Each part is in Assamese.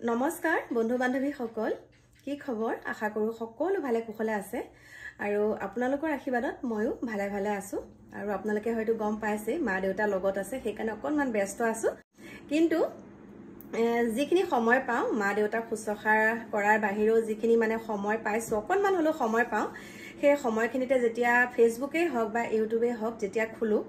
নমস্কাৰ বন্ধু বান্ধৱী সকল কি খবৰ আশা কৰো সকলো ভালে কুশলে আছে আৰু আপোনালোকৰ আশীৰ্বাদত ময়ো ভালে ভালে আছো আৰু আপোনালোকে হয়তো গম পাইছে মা দেউতা লগত আছে সেইকাৰণে অকনমান ব্যস্ত আছো কিন্তু যিখিনি সময় পাওঁ মা দেউতা শুশ্ৰূষা কৰাৰ বাহিৰেও যিখিনি মানে সময় পাইছো অকনমান হলো সময় পাওঁ সেই সময়খিনিতে যেতিয়া ফেসবুকে হওক বা ইউটিউবে হওক যেতিয়া খুলো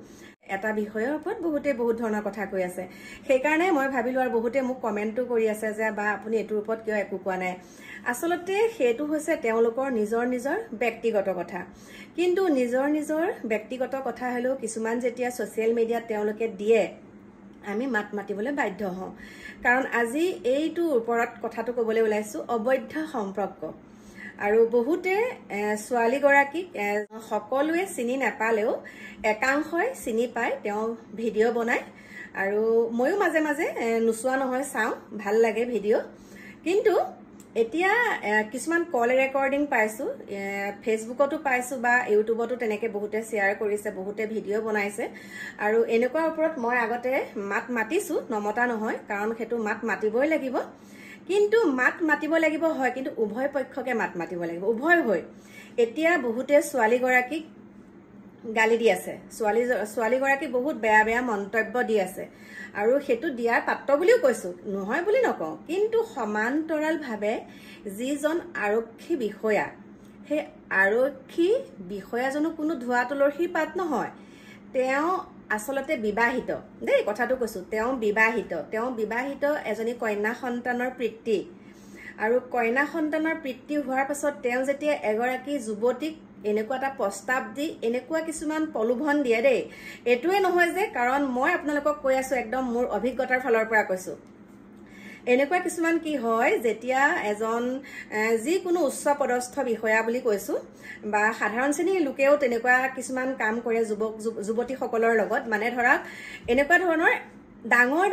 এটা বিষয়ৰ ওপৰত বহুত ধৰণৰ কথা কৈ আছে সেইকাৰণে মই ভাবিলো আৰু বহুতে মোক কমেন্টও কৰি আছে যে বা আপুনি এটোৰ ওপৰত কিয় একো কোৱা নাই আসলতে হেতু হৈছে তেওঁলোকৰ নিজৰ ব্যক্তিগত কথা কিন্তু নিজৰ ব্যক্তিগত কথা হলো কিছুমান যেতিয়া সোশ্যাল মিডিয়াত তেওঁলোকে দিয়ে আমি মাত মাতিবলৈ বাধ্য হওঁ কাৰণ আজি এইটো ওপৰত কথাটো ক'বলৈ ওলাইছো অবৈধ সম্পৰ্ক আৰু বহুতে সোৱালি গৰাকী সকলোৱে চিনি নাপালেও একাংশই চিনি পায় তেওঁ ভিডিও বনায় আৰু ময়ো মাজে মাজে নুচুৱা নহয় চাওঁ ভাল লাগে ভিডিও কিন্তু এতিয়া কিছুমান কল ৰেকৰ্ডিং পাইছো ফেসবুকতো পাইছো বা ইউটিউবতো তেনেকে বহুতে শেয়াৰ কৰিছে বহুতে ভিডিও বনাইছে আৰু এনেকুৱা ওপৰত মই আগতে মাত মাতিছো নমতা নহয় কাৰণ হেতু মাত মাতিবই লাগিব কিন্তু মাত মাতিব লাগিব হয় কিন্তু উভয় পক্ষকে মাত মাতিব লাগিব উভয় হৈ এতিয়া বহুতে সোৱালি গৰাকী গালি দি আছে সোৱালি গৰাকী বহুত বেয়া মন্তব্য দি আছে আৰু হেতু দিয়াৰ পাত্ৰ বুলিও কৈছো নহয় বুলি নকওঁ কিন্তু সমান্তৰাল ভাৱে যিজন আৰক্ষী বিষয়া হে আৰক্ষী বিষয়াজনো কোনো ধোৱা তুলসী পাত নহয় তেওঁ আসলতে বিবাহিত দেই কথাটো কৈছো তেওঁ বিবাহিত এজনী কন্যা সন্তানৰ পিতৃ আৰু কন্যা সন্তানৰ পিতৃ হোৱাৰ পাছত তেওঁ যেতিয়া এগৰাকী যুৱতীক এনেকুৱা এটা প্ৰস্তাৱ দি এনেকুৱা কিছুমান প্ৰলোভন দিয়ে দেই এটোৱে নহয় যে কাৰণ মই আপোনালোকক কৈ আছো একদম মোৰ অভিজ্ঞতাৰ ফলৰ পৰা কৈছো এনেকুৱা কিছুমান কি হয় যেতিয়া এজন যিকোনো উচ্চ পদস্থ বিষয়া বুলি কৈছো বা সাধাৰণ শ্ৰেণীৰ লোকেও তেনেকুৱা কিছুমান কাম কৰে যুৱতী সকলৰ লগত মানে ধৰক এনেকুৱা ধৰণৰ ডাঙৰ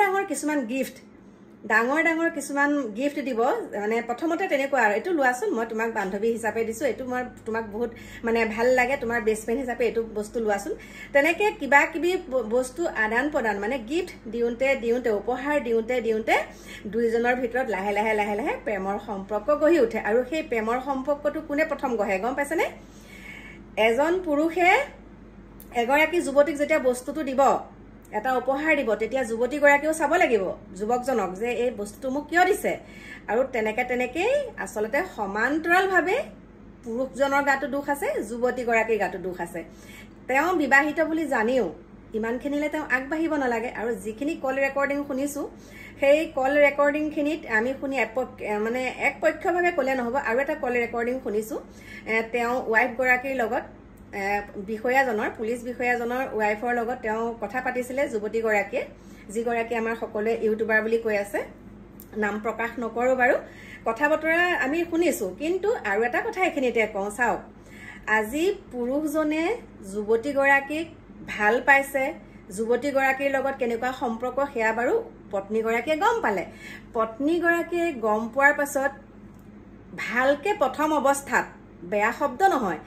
কিছুমান গিফট দিব মানে প্ৰথমতে তেনেকুৱা আৰু এটো লোৱাচোন মই তোমাক বান্ধৱী হিচাপে দিছো এটো মই তোমাক বহুত মানে ভাল লাগে তোমাৰ বেষ্ট ফ্ৰেণ্ড হিচাপে এটো বস্তু লোৱাচোন তেনেকে কিবা কিবি বস্তু আদান প্ৰদান মানে গিফট দিওঁতে উপহাৰ দিওঁতে দুইজনৰ ভিতৰত লাহে লাহে প্ৰেমৰ সম্পৰ্ক গঢ়ি উঠে আৰু সেই প্ৰেমৰ সম্পৰ্কটো কোনে প্ৰথম গঢ়ে গম পাইছেনে এজন পুৰুষে এগৰাকী যুৱতীক যেতিয়া বস্তুটো দিব এটা উপহাৰ দিব তেতিয়া যুৱতী গৰাকীও চাব লাগিব যুৱকজনক যে এই বস্তুটো মোক কিয় দিছে আৰু তেনেকে আসলতে সমান্তৰাল ভাৱে পুৰুষজনৰ গাটো দুখ আছে যুৱতী গৰাকীৰ গাটো দুখ আছে তেওঁ বিবাহিত বুলি জানিও ইমানখিনিলে তেওঁ আগবাঢ়িব নালাগে আৰু যিখিনি কল ৰেকৰ্ডিং শুনিছো সেই কল ৰেকৰ্ডিং খিনিত আমি শুনি মানে একপক্ষভাৱে ক'লে নহব আৰু এটা কল ৰেকৰ্ডিং শুনিছো তেওঁ ওয়াইফ গৰাকীৰ লগত বিষয়াজনৰ পুলিশ বিষয়াজনৰ ওয়াইফৰ লগত তেওঁ কথা পাতিছিলে যুৱতী গৰাকীয়ে যি গৰাকী আমাৰ সকলোৱে ইউটিউবাৰ বুলি কৈ আছে নাম প্ৰকাশ নকৰো বাৰু কথা বতৰা আমি শুনিছো কিন্তু আৰু এটা কথা এখিনিতে কওঁ চাওক আজি পুৰুষজনে যুৱতী গৰাকীক ভাল পাইছে যুৱতী গৰাকীৰ লগত কেনেকুৱা সম্পৰ্ক হেয়া বাৰু পত্নী গৰাকীয়ে গম পালে পত্নী গৰাকীয়ে গম পোৱাৰ পাছত ভালকে প্ৰথম অৱস্থাত বেয়া শব্দ নহয়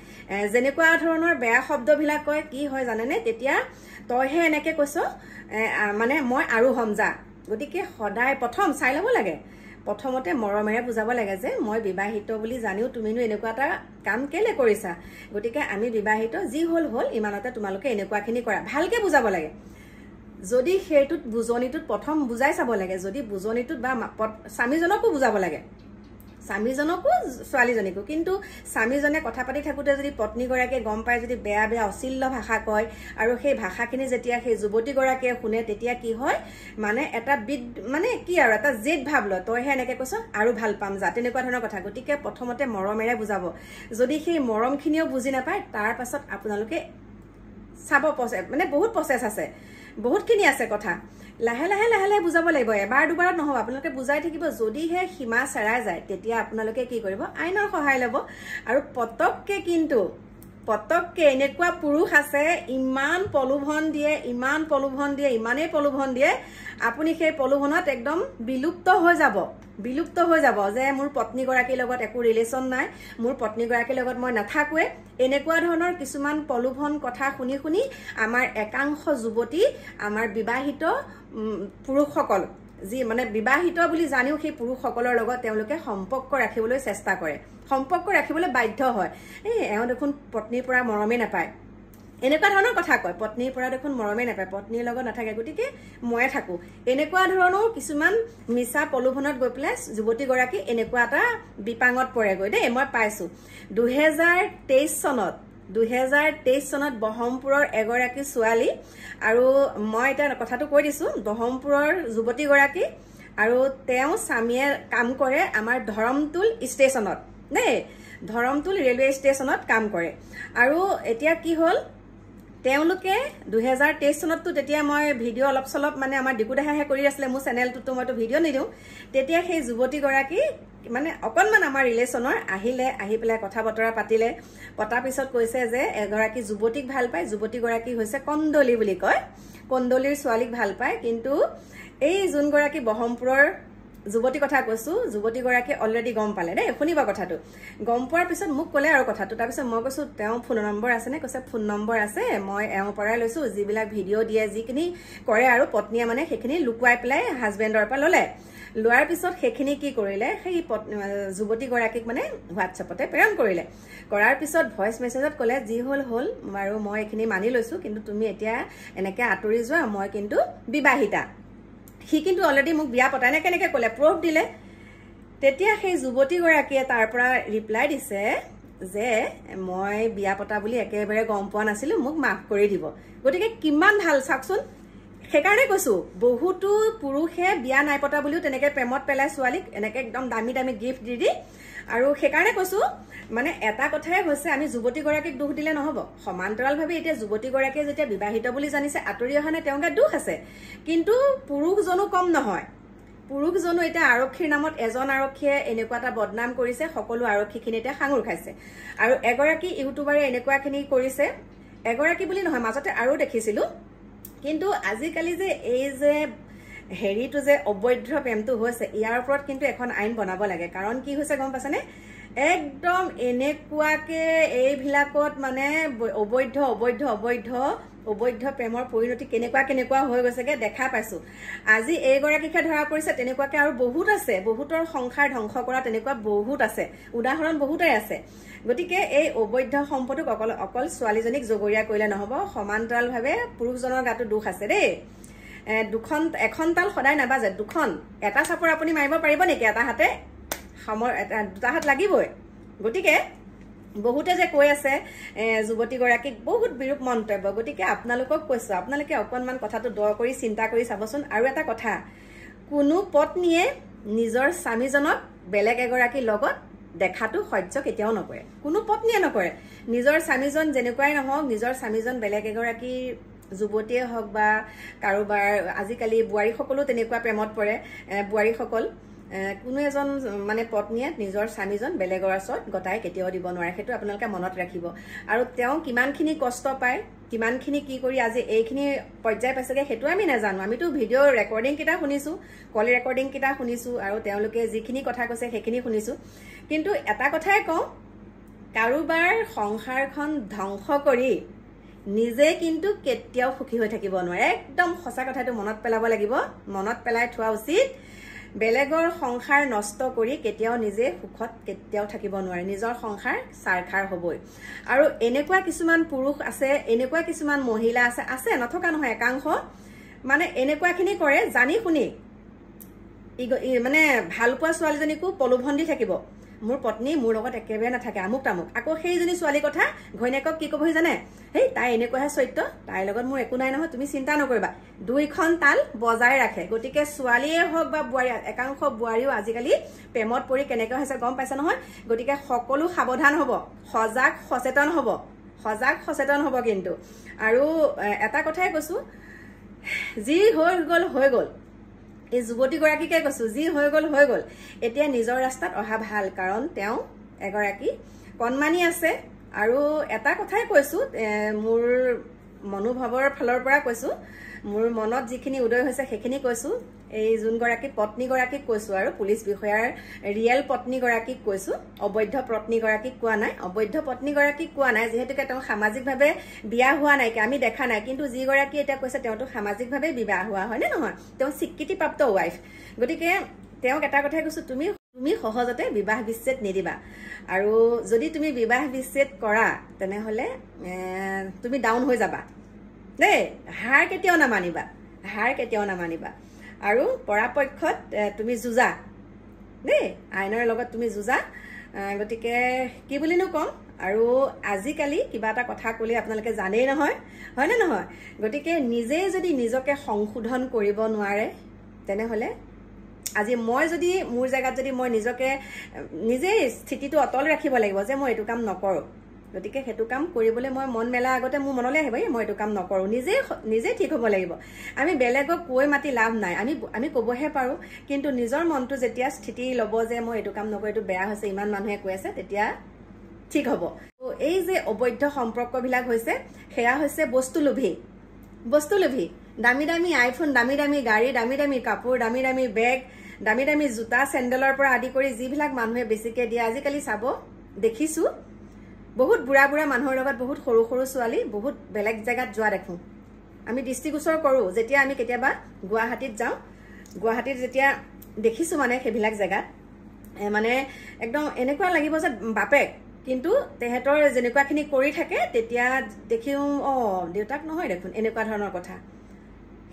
যেনেকুৱা ধৰণৰ বেয়া শব্দবিলাক কয় কি হয় জানেনে তেতিয়া তইহে এনেকে কৈছ মানে মই আৰু সমজা গতিকে সদায় প্ৰথম চাই ল'ব লাগে প্ৰথমতে মৰমেৰে বুজাব লাগে যে মই বিবাহিত বুলি জানিও তুমিনো এনেকুৱা এটা কাম কেলে কৰিছা গতিকে আমি বিবাহিত যি হল ইমানতে তোমালোকে এনেকুৱাখিনি কৰা ভালকে বুজাব লাগে যদি হেতুত বুজনিটোত প্ৰথম বুজাই চাব লাগে যদি বুজনিটোত বা স্বামীজনকো বুজাব লাগে স্বামীজনকো ছোৱালীজনীকো কিন্তু স্বামীজনে কথা পাতি থাকোতে যদি পত্নী গৰাকীয়ে গম পায় যদি বেয়া অশ্লীল ভাষা কয় আৰু সেই ভাষাখিনি যেতিয়া সেই যুৱতী গৰাকীয়ে শুনে তেতিয়া কি হয় মানে এটা মানে কি আৰু এটা জেদ ভাৱ লয় তইহে এনেকে কৈছ আৰু ভাল পাম যা তেনেকুৱা ধৰণৰ কথা গতিকে প্ৰথমতে মৰমেৰে বুজাব যদি সেই মৰমখিনিও বুজি নাপায় তাৰ পাছত আপোনালোকে চাব মানে বহুত প্ৰচেছ আছে বহুতখিনি আছে কথা লাহে লাহে বুজাব লাগিব এবাৰ দুবাৰত নহব আপোনালোকে বুজাই থাকিব যদিহে সীমা চেৰাই যায় তেতিয়া আপোনালোকে কি কৰিব আইনৰ সহায় ল'ব আৰু পতককে এনেকুৱা পুৰুষ আছে ইমানেই প্ৰলোভন দিয়ে আপুনি সেই প্ৰলোভনত একদম বিলুপ্ত হৈ যাব যে মোৰ পত্নী গৰাকীৰ লগত একো ৰিলেচন নাই মোৰ পত্নী গৰাকীৰ লগত মই নাথাকোৱে এনেকুৱা ধৰণৰ কিছুমান প্ৰলোভন কথা শুনি আমাৰ একাংশ যুৱতী আমাৰ বিবাহিত পুৰুষসকল যি মানে বিবাহিত বুলি জানিও সেই পুৰুষসকলৰ লগত তেওঁলোকে সম্পৰ্ক ৰাখিবলৈ চেষ্টা কৰে, সম্পৰ্ক ৰাখিবলৈ বাধ্য হয়। এওঁ দেখোন পত্নীৰ পৰা মৰমেই নাপায়, এনেকুৱা ধৰণৰ কথা কয়। পত্নীৰ পৰা দেখোন মৰমেই নাপায়, পত্নীৰ লগত নাথাকে, গতিকে ময়ে থাকো, এনেকুৱা ধৰণৰ কিছুমান মিছা প্ৰলোভনত গৈ পেলাই যুৱতীগৰাকী এনেকুৱা এটা বিপাঙত পৰেগৈ দেই। মই পাইছো 2023 চনত বহমপুৰৰ এগৰাকী ছোৱালী, আৰু মই এতিয়া কথাটো কৈ দিছো, বহমপুৰৰ যুৱতীগৰাকী আৰু তেওঁ স্বামীয়ে কাম কৰে আমাৰ ধৰমটোল ষ্টেচনত দেই, ধৰমটোল ৰেলৱে ষ্টেচনত কাম কৰে। আৰু এতিয়া কি হ'ল, তেওঁলোকে 2023 চনততো তেতিয়া মই ভিডিঅ' অলপ চলপ মানে আমাৰ ডিকুদাহে কৰি আছিলে, মোৰ চেনেলটোতো মইতো ভিডিঅ' নিদিওঁ। তেতিয়া সেই যুৱতীগৰাকী মানে অকণমান আমাৰ ৰিলেশ্যনৰ আহিলে, আহি পেলাই কথা বতৰা পাতিলে, পতাৰ পিছত কৈছে যে এগৰাকী যুৱতীক ভাল পায়, যুৱতীগৰাকী হৈছে কন্দলী বুলি কয়, কন্দলীৰ ছোৱালীক ভাল পায়। কিন্তু এই যোনগৰাকী বহমপুৰৰ যুৱতী কথা কৈছো, যুৱতীগৰাকী অলৰেডি গম পালে দেই, শুনিবা কথাটো। গম পোৱাৰ পিছত মোক ক'লে আৰু কথাটো, তাৰপিছত মই কৈছো তেওঁ ফোন নম্বৰ আছেনে? কৈছে ফোন নম্বৰ আছে, মই এওঁৰ পৰাই লৈছো, যিবিলাক ভিডিঅ' দিয়ে, যিখিনি কৰে আৰু পত্নীয়ে মানে সেইখিনি লুকুৱাই পেলাই হাজবেণ্ডৰ পৰা ল'লে। লোৱাৰ পিছত সেইখিনি কি কৰিলে, সেই যুৱতীগৰাকীক মানে হোৱাটছএপতে প্ৰেৰণ কৰিলে। কৰাৰ পিছত ভইচ মেছেজত ক'লে যি হ'ল হ'ল আৰু মই এইখিনি মানি লৈছো, কিন্তু তুমি এতিয়া এনেকে আঁতৰি যোৱা, মই কিন্তু বিবাহিতা। সি কিন্তু অলৰেডি মোক বিয়া পতাই নাই, কেনেকে ক'লে, প্ৰুফ দিলে। তেতিয়া সেই যুৱতীগৰাকীয়ে তাৰ পৰা ৰিপ্লাই দিছে যে মই বিয়া পতা বুলি একেবাৰে গম পোৱা নাছিলো, মোক মাফ কৰি দিব। গতিকে কিমান ভাল চাওকচোন। সেইকাৰণে কৈছো, বহুতো পুৰুষে বিয়া নাই পতা বুলিও তেনেকে প্ৰেমত পেলাই ছোৱালীক, এনেকে একদম দামী দামী গিফ্ট দি দি। আৰু সেইকাৰণে কৈছো, মানে এটা কথাই হৈছে, আমি যুৱতীগৰাকীক দুখ দিলে নহব। সমান্তৰালভাৱে এতিয়া যুৱতীগৰাকীয়ে যেতিয়া বিবাহিত বুলি জানিছে, আঁতৰি অহা নাই, তেওঁৰ গাত দুখ আছে। কিন্তু পুৰুষজনো কম নহয়, পুৰুষজনো এতিয়া আৰক্ষীৰ নামত এজন আৰক্ষীয়ে এনেকুৱা এটা বদনাম কৰিছে, সকলো আৰক্ষীখিনি এতিয়া সাঙুৰ খাইছে। আৰু এগৰাকী ইউটিউবাৰে এনেকুৱাখিনি কৰিছে, এগৰাকী বুলি নহয়, মাজতে আৰু দেখিছিলো। কিন্তু আজিকালি যে এই যে হেৰিটো যে অবৈধ প্ৰেমটো হৈছে, ইয়াৰ ওপৰত কিন্তু এখন আইন বনাব লাগে। কাৰণ কি হৈছে গম পাইছেনে, একদম এনেকুৱাকে এইবিলাকত মানে অবৈধ অবৈধ অবৈধ অবৈধ প্ৰেমৰ পৰিণতি কেনেকুৱা হৈ গৈছেগে দেখা পাইছো। আজি এইগৰাকীকে ধৰা পৰিছে, তেনেকুৱাকে আৰু বহুত আছে, বহুতৰ সংসাৰ ধ্বংস কৰা তেনেকুৱা বহুত আছে, উদাহৰণ বহুতেই আছে। গতিকে এই অবৈধ সম্পদক অকল ছোৱালীজনীক জগৰীয়া কৰিলে নহব, সমান্তৰালভাৱে পুৰুষজনৰ গাতো দুখ আছে দেই। এখন তাল সদায় নাবাজে, দুখন, এটা চাপৰ আপুনি মাৰিব পাৰিব নেকি? এটা হাতে দুটা হাত লাগিবই। গতিকে বহুতে যে কৈ আছে যুৱতীগৰাকীক বহুত বিৰূপ মন্তব্য। গতিকে আপোনালোকক কৈছো, আপোনালোকে অকণমান কথাটো দ কৰি চিন্তা কৰি চাবচোন। আৰু এটা কথা, কোনো পত্নীয়ে নিজৰ স্বামীজনক বেলেগ এগৰাকীৰ লগত দেখাটো সহ্য কেতিয়াও নকৰে, কোনো পত্নীয়ে নকৰে। নিজৰ স্বামীজন যেনেকুৱাই নহওক, নিজৰ স্বামীজন বেলেগ এগৰাকী যুৱতীয়ে হওক বা কাৰোবাৰ, আজিকালি বোৱাৰীসকলো তেনেকুৱা প্ৰেমত পৰে, বোৱাৰীসকল, কোনো এজন মানে পত্নীয়ে নিজৰ স্বামীজন বেলেগৰ ওচৰত গতাই কেতিয়াও দিব নোৱাৰে, সেইটো আপোনালোকে মনত ৰাখিব। আৰু তেওঁ কিমানখিনি কষ্ট পায়, কিমানখিনি কি কৰি আজি এইখিনি পৰ্যায় পাইছেগে, সেইটো আমি নাজানো। আমিতো ভিডিঅ' ৰেকৰ্ডিং কেইটা শুনিছো, কল ৰেকৰ্ডিং কেইটা শুনিছো, আৰু তেওঁলোকে যিখিনি কথা কৈছে সেইখিনি শুনিছো। কিন্তু এটা কথাই কওঁ, কাৰোবাৰ সংসাৰখন ধ্বংস কৰি নিজে কিন্তু কেতিয়াও সুখী হৈ থাকিব নোৱাৰে। একদম সঁচা কথাটো মনত পেলাব লাগিব, মনত পেলাই থোৱা উচিত। বেলেগৰ সংসাৰ নষ্ট কৰি কেতিয়াও নিজে সুখত কেতিয়াও থাকিব নোৱাৰে, নিজৰ সংসাৰ চাৰখাৰ হবই। আৰু এনেকুৱা কিছুমান পুৰুষ আছে, এনেকুৱা কিছুমান মহিলা আছে নথকা নহয়, একাংশ মানে এনেকুৱাখিনি কৰে জানি শুনি, মানে ভাল পোৱা ছোৱালীজনীকো প্ৰলোভন দি থাকিব, মোৰ পত্নী মোৰ লগত একেবাৰে নাথাকে, আমুক তামুক। আকৌ সেইজনী ছোৱালীৰ কথা ঘৈণীয়েকক কি কবহি জানে, হেই তাই এনেকুৱাহে চৰিত্ৰ, তাইৰ লগত মোৰ একো নাই নহয়, তুমি চিন্তা নকৰিবা। দুইখন তাল বজাই ৰাখে। গতিকে ছোৱালীয়ে হওক বা বোৱাৰী, একাংশ বোৱাৰীও আজিকালি প্ৰেমত পৰি কেনেকৈ হৈছে গম পাইছে নহয়। গতিকে সকলো সাৱধান হব, সজাগ সচেতন হব কিন্তু। আৰু এটা কথাই কৈছো, যি হৈ গল হৈ গল, এই যুৱতীগৰাকীকে কৈছো, যি হৈ গল হৈ গল। এতিয়া নিজৰ ৰাস্তাত অহা ভাল, কাৰণ তেওঁ এগৰাকী কণমানি আছে। আৰু এটা কথাই কৈছো, মোৰ মনোভাৱৰ ফালৰ পৰা কৈছো, মোৰ মনত যিখিনি উদয় হৈছে সেইখিনি কৈছো। এই যোনগৰাকী পত্নীগৰাকীক কৈছো আৰু পুলিচ বিষয়াৰ ৰিয়েল পত্নীগৰাকীক কৈছো, অবৈধ পত্নীগৰাকীক কোৱা নাই, অবৈধ পত্নীগৰাকীক কোৱা নাই, যিহেতুকে তেওঁ সামাজিকভাৱে বিয়া হোৱা নাই, আমি দেখা নাই। কিন্তু যিগৰাকী এতিয়া কৈছে তেওঁতো সামাজিকভাৱে বিবাহ হোৱা হয় নে নহয়, তেওঁ স্বীকৃতিপ্ৰাপ্ত ৱাইফ। গতিকে তেওঁক এটা কথাই কৈছো, তুমি সহজতে বিবাহ বিচ্ছেদ নিদিবা, আৰু যদি তুমি বিবাহ বিচ্ছেদ কৰা তেনেহলে তুমি ডাউন হৈ যাবা দেই, হাৰ কেতিয়াও নামানিবা, হাৰ কেতিয়াও নামানিবা। আৰু পৰাপক্ষত তুমি যুঁজা দেই, আইনৰ লগত তুমি যুঁজা। গতিকে কি বুলিনো ক'ম, আৰু আজিকালি কিবা এটা কথা ক'লে আপোনালোকে জানেই নহয়, হয়নে নহয়? গতিকে নিজেই যদি নিজকে সংশোধন কৰিব নোৱাৰে তেনেহ'লে আজি মই যদি মোৰ জেগাত যদি মই নিজেই স্থিতিটো অটল ৰাখিব লাগিব যে মই এইটো কাম নকৰোঁ। গতিকে সেইটো কাম কৰিবলৈ মই মন মেলা আগতে মোৰ মনলৈ আহিব মই এইটো কাম নকৰোঁ, নিজেই ঠিক হ'ব লাগিব। আমি বেলেগক কৈ মাতি লাভ নাই, আমি ক'বহে পাৰোঁ, কিন্তু নিজৰ মনটো যেতিয়া স্থিতি ল'ব যে মই এইটো কাম নকৰোঁ, এইটো বেয়া হৈছে, ইমান মানুহে কৈ আছে, তেতিয়া ঠিক হ'ব। এই যে অবৈধ সম্পৰ্কবিলাক হৈছে, সেয়া হৈছে বস্তুলোভী, দামী দামী আইফোন, দামী দামী গাড়ী, দামী দামী কাপোৰ, দামী দামী বেগ, দামী দামী জোতা চেণ্ডেলৰ পৰা আদি কৰি যিবিলাক মানুহে বেছিকৈ দিয়ে। আজিকালি চাব দেখিছোঁ বহুত বুঢ়া মানুহৰ লগত বহুত সৰু সৰু ছোৱালী বহুত বেলেগ জেগাত যোৱা দেখোঁ, আমি দৃষ্টিগোচৰ কৰোঁ। যেতিয়া আমি কেতিয়াবা গুৱাহাটীত যাওঁ, গুৱাহাটীত যেতিয়া দেখিছোঁ মানে সেইবিলাক জেগাত মানে একদম এনেকুৱা লাগিব যে বাপেক, কিন্তু তেহেঁতৰ যেনেকুৱাখিনি কৰি থাকে তেতিয়া দেখিও দেউতাক নহয় দেখোন, এনেকুৱা ধৰণৰ কথা।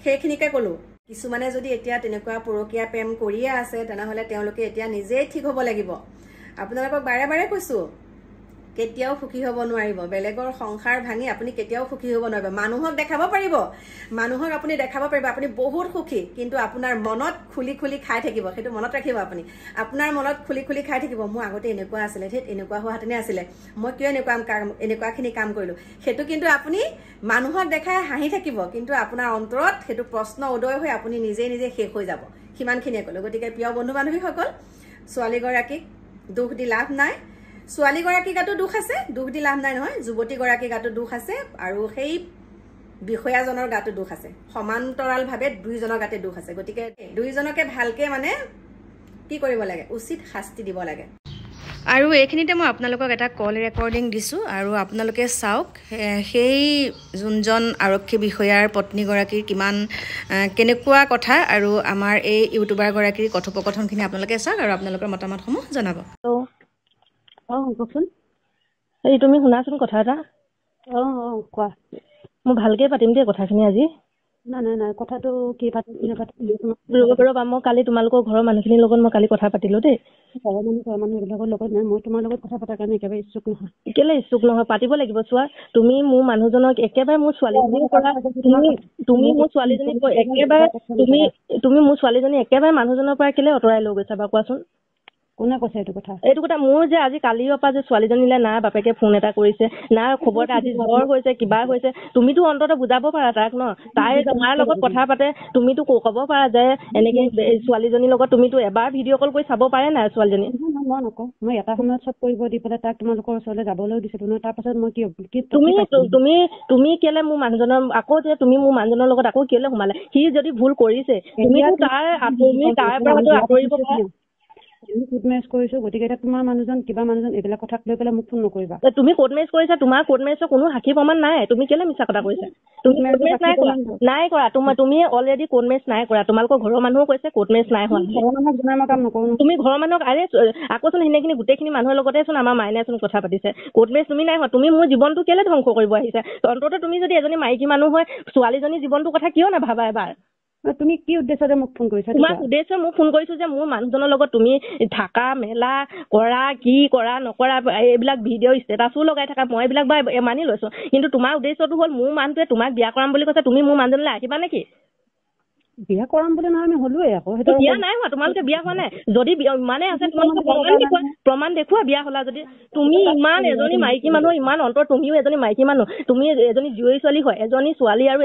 সেইখিনিকে ক'লোঁ, কিছুমানে যদি এতিয়া তেনেকুৱা পৰকীয়া প্ৰেম কৰিয়ে আছে তেনেহ'লে তেওঁলোকে এতিয়া নিজেই ঠিক হ'ব লাগিব। আপোনালোকক বাৰে বাৰে কৈছোঁ, কেতিয়াও সুখী হ'ব নোৱাৰিব, বেলেগৰ সংসাৰ ভাঙি আপুনি কেতিয়াও সুখী হ'ব নোৱাৰিব। মানুহক দেখাব পাৰিব, মানুহক আপুনি দেখাব পাৰিব আপুনি বহুত সুখী, কিন্তু আপোনাৰ মনত খুলি খুলি খাই থাকিব, সেইটো মনত ৰাখিব। আপুনি আপোনাৰ মনত খুলি খুলি খাই থাকিব, মোৰ আগতে এনেকুৱা আছিলে, এনেকুৱা হোৱাহেঁতেনে আছিলে, মই কিয় এনেকুৱাখিনি কাম কৰিলোঁ। সেইটো কিন্তু আপুনি মানুহক দেখাই হাঁহি থাকিব, কিন্তু আপোনাৰ অন্তৰত সেইটো প্ৰশ্ন উদয় হৈ আপুনি নিজে শেষ হৈ যাব। সিমানখিনিয়ে ক'লোঁ। গতিকে প্ৰিয় বন্ধু বান্ধৱীসকল, ছোৱালীগৰাকীক দুখ দি লাভ নাই, ছোৱালীগৰাকীৰ গাতো দুখ আছে, দুখ দি লাভ নাই নহয়, যুৱতীগৰাকীৰ গাতো দুখ আছে, আৰু সেই বিষয়াজনৰ গাতো দুখ আছে, সমান্তৰালভাৱে দুইজনৰ গাতে দুখ আছে। গতিকে দুইজনকে ভালকে মানে কি কৰিব লাগে, উচিত শাস্তি দিব লাগে। আৰু এইখিনিতে মই আপোনালোকক এটা কল ৰেকৰ্ডিং দিছোঁ, আৰু আপোনালোকে চাওক সেই যোনজন আৰক্ষী বিষয়াৰ পত্নীগৰাকীৰ কেনেকুৱা কথা, আৰু আমাৰ এই ইউটিউবাৰগৰাকীৰ কথোপকথনখিনি আপোনালোকে চাওক আৰু আপোনালোকৰ মতামতসমূহ জনাব। কওকচোন। এই তুমি শুনাচোন কথা এটা। কোৱা। মই ভালকে পাতিম দেই কথাখিনি আজি। নাই কথাটো কি পাতিম ৰ'বা, মই কালি তোমালোকৰ ঘৰৰ মানুহখিনিৰ লগত মই কালি কথা পাতিলো দেই। ঘৰৰ মানুহবিলাকৰ লগত নাই, মই তোমাৰ লগত কথা পতাৰ কাৰণে একেবাৰে ইচ্ছুক নহয়। কেলে ইচ্ছুক নহয়, পাতিব লাগিব। চোৱা, তুমি মোৰ মানুহজনক একেবাৰে মোৰ ছোৱালীজনীৰ পৰা তুমি মোৰ ছোৱালীজনীক তুমি মোৰ ছোৱালীজনী একেবাৰে মানুহজনৰ পৰা কেলে আঁতৰাই লৈ গৈছা বাৰু কোৱাচোন? কোনে কৈছে এইটো কথা? মোৰ যে আজি কালিৰ পৰা যে ছোৱালীজনীলে না বাপেকে ফোন এটা কৰিছে, না খবৰ এটা, আজি জ্বৰ হৈছে, কিবা হৈছে, তুমিতো অন্ততঃ বুজাব পাৰা তাক ন। তাই তোমাৰ লগত কথা পাতে, তুমিতো ক'ব পাৰা যে এনেকে ছোৱালীজনীৰ লগত তুমিতো এবাৰ ভিডিঅ' কল কৰি চাব পাৰে নাই ছোৱালীজনী? মই নকওঁ, মই এটা সময়ত চব কৰিব দি পেলাই তাক তোমালোকৰ ওচৰলৈ যাবলৈও দিছিলো নহয়। তাৰ পাছত মই তুমি কেলে মোৰ মানুহজনৰ আকৌ যে তুমি মোৰ মানুহজনৰ লগত আকৌ কেলে সোমালে? সি যদি ভুল কৰিছে তুমি তাৰ পৰা আঁতৰিব পাৰা। কোৰ্ট মেৰেজ কৰিছো, গতিকে এতিয়া তোমাৰ মানুহজন এইবিলাক কথাক লৈ পেলাই মোক ফোন নকৰিবা। তুমি কোৰ্ট মেৰেজ কৰিছা, তোমাৰ কোৰ্ট মেৰেজৰ কোনো সাক্ষী প্ৰমাণ নাই, তুমি কেলে মিছা কথা কৈছা? তুমি কোৰ্ট মেৰেজ নাই কৰা, তুমি অলৰেডি কোৰ্ট মেৰেজ নাই কৰা। তোমালোকৰ ঘৰৰ মানুহো কৈছে কোৰ্ট মেৰেজ নাই হোৱা। তুমি ঘৰৰ মানুহক আকৌচোন সেইখিনি গোটেইখিনি মানুহৰ লগতেচোন আমাৰ মাইনাচোন কথা পাতিছে, কোৰ্ট মেৰেজ তুমি নাই হোৱা। তুমি মোৰ জীৱনটো কেলে ধ্বংস কৰিব আহিছা? অন্ততঃ তুমি যদি এজনী মাইকী মানুহ হয়, ছোৱালীজনীৰ জীৱনটোৰ কথা কিয় নাভাবা এবাৰ? তুমি কি উদ্দেশ্যৰে মোক ফোন কৰিছা? তোমাক উদ্দেশ্যে মোক ফোন কৰিছো যে মোৰ মানুহজনৰ লগত তুমি থাকা মেলা কৰা, কি কৰা নকৰা, এইবিলাক ভিডিঅ' ষ্টেটাছো লগাই থাকা, মই এইবিলাক বা মানি লৈছো। কিন্তু তোমাৰ উদ্দেশ্যটো হ'ল মোৰ মানুহটোৱে তোমাক বিয়া কৰাম বুলি কৈছে, তুমি মোৰ মানুহজনলৈ আহিবা নেকি? বিয়া কৰাম বুলি নহয়, আমি হলোৱে আকৌ। বিয়া নাই হোৱা, তোমালোকে বিয়া হোৱা নাই। যদি ইমানে আছে তোমালোকে প্ৰমাণ দেখুওৱা বিয়া হলা যদি। তুমি ইমান এজনী মাইকী মানুহ, ইমান অন্তৰ, তুমিও এজনী মাইকী মানুহ, তুমি এজনী জীয়ৰী ছোৱালী হয়, এজনী ছোৱালী আৰু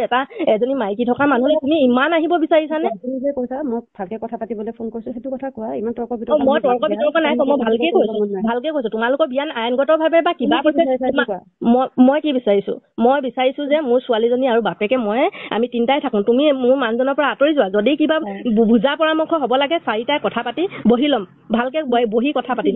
এজনী মাইকী থকা মানুহ, তুমি ইমান আহিব বিচাৰিছানে? তুমি যে কৈছা মোক ভালকে কথা পাতিবলৈ ফোন কৰিছো, সেইটো কথা কোৱা। ইমান তৰ্ক বিতৰ্ক মই তৰ্ক বিতৰ্ক নাই কোৱা, মই ভালকে কৈছো। তোমালোকৰ বিয়া আইনগতভাৱে বা কিবা মই কি বিচাৰিছো? মই বিচাৰিছো যে মোৰ ছোৱালীজনী আৰু বাপেকে আমি তিনিটাই থাকো, তুমি মোৰ মানুহজনৰ পৰা আঁতৰি যোৱা যদি কিবা বুজা পৰামৰ্শ হ'ব লাগে 4টাই কথা পাতি বহি ল'ম ভালকে বহি কথা পাতিম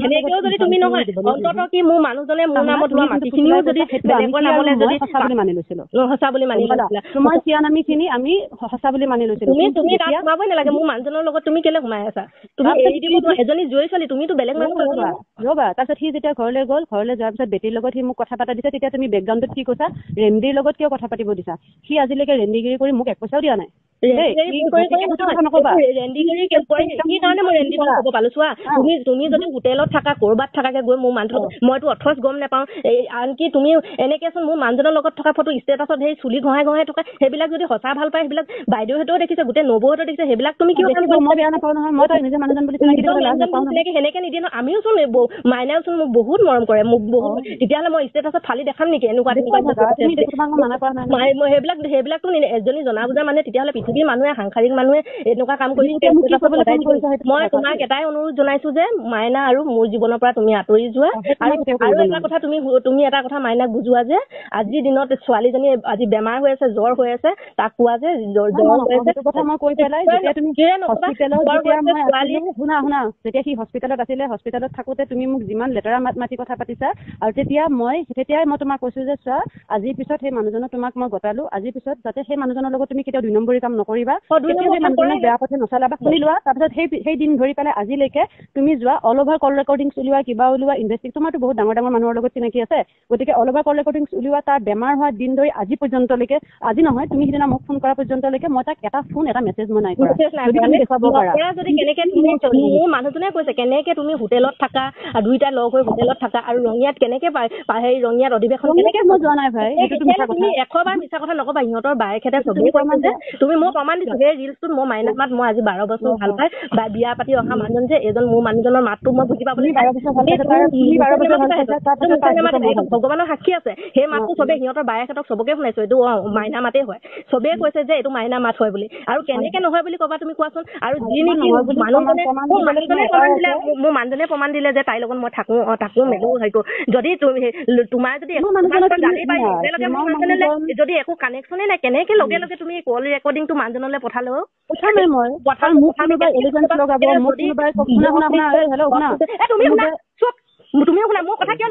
সেনেকেও যদি তুমি নহয় অন্ততঃ কি মোৰ মানুহজনে মোৰ নামত লোৱা মাটিখিনিও যদি বেলেগৰ নামলে যদি সঁচা বুলি মানি লৈছিলো সঁচা বুলি মানি লৈছিলা তোমাৰ চিয়া নামিখিনি আমি সঁচা বুলি মানি লৈছিলো তুমি তাত সোমাবই নালাগে মোৰ মানুহজনৰ লগত তুমি কেলে সোমাই আছা তুমি এৰি দিব এজনী জুই ছোৱালী তুমিতো বেলেগ মানুহ ৰ'বা তাৰপিছত সি যেতিয়া ঘৰলৈ গ'ল ঘৰলৈ যোৱাৰ পিছত বেটীৰ লগত সি মোক কথা পাতা দিছে তেতিয়া তুমি বেকগ্ৰাউণ্ডত কি কৈছা ৰেণ্ডিৰ লগত কিয় কথা পাতিব দিছা সি আজিলৈকে ৰেণ্ডিগিৰি কৰি মোক এক পইচাও দিয়া নাই তুমি যদি হোটেলত থাকা কৰবাত থাকাকে গৈ মোৰ মানুহটো মইতো অথচ গম নাপাওঁ আনকি তুমি এনেকেচোন মোৰ মানুহজনৰ লগত থকা ফটো ষ্টেটাছত সেই চুলি ঘঁহাই ঘঁহাই থকা সেইবিলাক যদি সঁচা ভাল পায় সেইবিলাক বাইদেউহঁতেও দেখিছে গোটেই নবৌহঁতেও দেখিছে সেইবিলাক তুমি কিয় মই বেয়া নাপাওঁ নহয় মই নিজে মানুহজন বুলি সেনেকে নিদিয়ে ন আমিও চোন মাইনাও চোন মোক বহুত মৰম কৰে মোক বহুত তেতিয়াহ'লে মই ষ্টেটাছত ফালি দেখাম নেকি এনেকুৱা সেইবিলাকতো এজনী জনা বুজা মানে তেতিয়াহ'লে পৃথিৱীৰ মানুহে সাংসাৰিক মানুহে এনেকুৱা কাম কৰি মই তোমাক এটাই অনুৰোধ জনাইছো যে মাইনা আৰু মোৰ জীৱনৰ পৰা তুমি আঁতৰি যোৱা আৰু এটা কথা তুমি এটা কথা মাইনাক বুজোৱা যে আজিৰ দিনত ছোৱালীজনী আজি বেমাৰ হৈ আছে জ্বৰ হৈ আছে তাক কোৱা যে জ্বৰ হৈ আছে কথা মই কৈ পেলাই যেতিয়া তুমি শুনা যেতিয়া সি হস্পিটেলত আছিলে হস্পিটেলত থাকোতে তুমি মোক যিমান লেতেৰা মাতি কথা পাতিছা আৰু তেতিয়াই মই তোমাক কৈছো যে চোৱা আজিৰ পিছত সেই মানুহজনক তোমাক মই গতালো আজিৰ পিছত যাতে সেই মানুহজনৰ লগত তুমি কেতিয়াও 2 নম্বৰী কাম নকৰিবা বেয়া পথে নচলাবা শুনি লোৱা তাৰপিছত সেই দিন ধৰি পেলাই আজিলৈকে তুমি যোৱা অল অভাৰ কল ৰেকৰ্ডিংছ উলিওৱা কিবা উলিওৱা ইনভেষ্টিগেট তোমাৰতো বহুত ডাঙৰ মানুহৰ লগত চিনাকি আছে গতিকে অল অভাৰ কল ৰেকৰ্ডিংছ উলিওৱা তাৰ বেমাৰ হোৱা দিন ধৰি আজি পৰ্যন্তলৈকে আজি নহয় তুমি সিদিনা মোক ফোন কৰা পৰ্যন্তলৈকে মই তাক এটা ফোন এটা মেছেজ মই নাই কৰা যদি কেনেকে মোৰ মানুহজনে কৈছে কেনেকে তুমি হোটেলত থাকা আৰু 2টাই লগ হৈ হোটেলত থাকা আৰু ৰঙিয়াত কেনেকে সেই ৰঙিয়াত অধিৱেশন কেনেকে মই যোৱা নাই ভাই তুমি 100 বাৰ মিছা কথা নকবা সিহঁতৰ বায়েকহেঁতে চবেই কৈছে যে তুমি মই প্ৰমাণ দিছো সেই ৰিলছটোত মই মাইনাক মাত মই আজি 12 বছৰ ভাল পাই বা বিয়া পাতি অহা মানুহজন যে এজন মোৰ মানুহজনৰ মাতটো মই বুজি পাবলৈ ভগৱানৰ সাক্ষী আছে সেই মাতটো চবেই সিহঁতৰ বায়েকহেঁতক চবকে শুনাইছো এইটো মাইনা মাতেই হয় চবেই কৈছে যে এইটো মাইনা মাত হয় বুলি আৰু কেনেকে নহয় বুলি কবা তুমি কোৱাচোন আৰু যি নেকি মোৰ মানুহজনে প্ৰমাণ দিলে যে তাইৰ লগত মই থাকো মেলো হয়তো যদি তোমাৰ যদি যদি একো কানেকশ্যনে নাই কেনেকে লগে লগে তুমি কল ৰেকৰ্ডিংটো মানুহজনলৈ পঠালো তুমিও শুনা মোৰ কথা কিয়